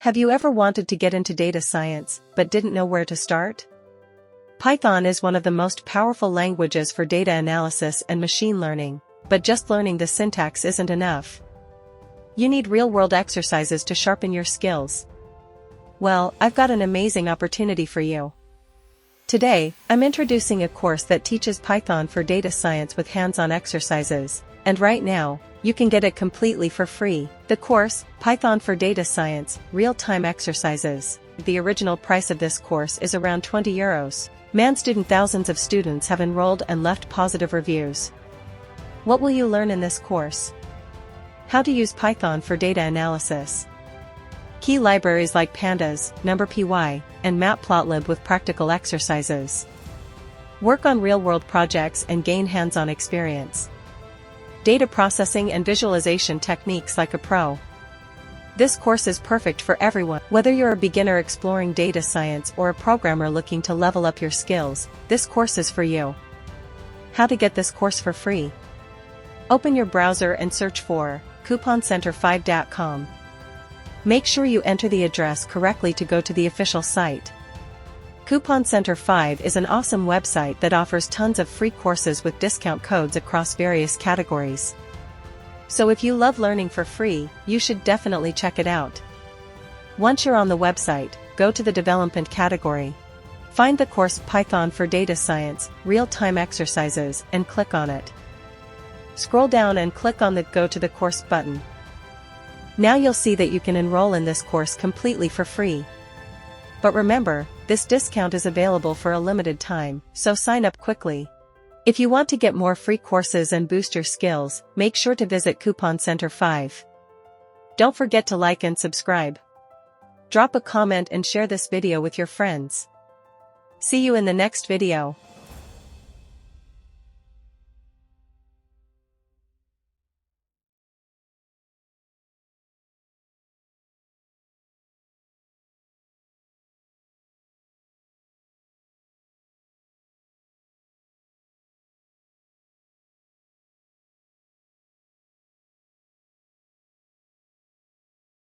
Have you ever wanted to get into data science, but didn't know where to start? Python is one of the most powerful languages for data analysis and machine learning, but just learning the syntax isn't enough. You need real-world exercises to sharpen your skills. Well, I've got an amazing opportunity for you. Today, I'm introducing a course that teaches Python for data science with hands-on exercises, and right now, you can get it completely for free. The course, Python for Data Science, Real-Time Exercises. The original price of this course is around €20. Thousands of students have enrolled and left positive reviews. What will you learn in this course? How to use Python for data analysis. Key libraries like Pandas, NumPy, and Matplotlib with practical exercises. Work on real-world projects and gain hands-on experience. Data processing and visualization techniques like a pro. This course is perfect for everyone. Whether you're a beginner exploring data science or a programmer looking to level up your skills, this course is for you. How to get this course for free? Open your browser and search for couponcenter5.com. Make sure you enter the address correctly to go to the official site. Coupon Center 5 is an awesome website that offers tons of free courses with discount codes across various categories. So if you love learning for free, you should definitely check it out. Once you're on the website, go to the development category. Find the course Python for Data Science, Real-Time Exercises, and click on it. Scroll down and click on the Go to the Course button. Now you'll see that you can enroll in this course completely for free. But remember, this discount is available for a limited time, so sign up quickly. If you want to get more free courses and boost your skills, make sure to visit Coupon Center 5. Don't forget to like and subscribe. Drop a comment and share this video with your friends. See you in the next video.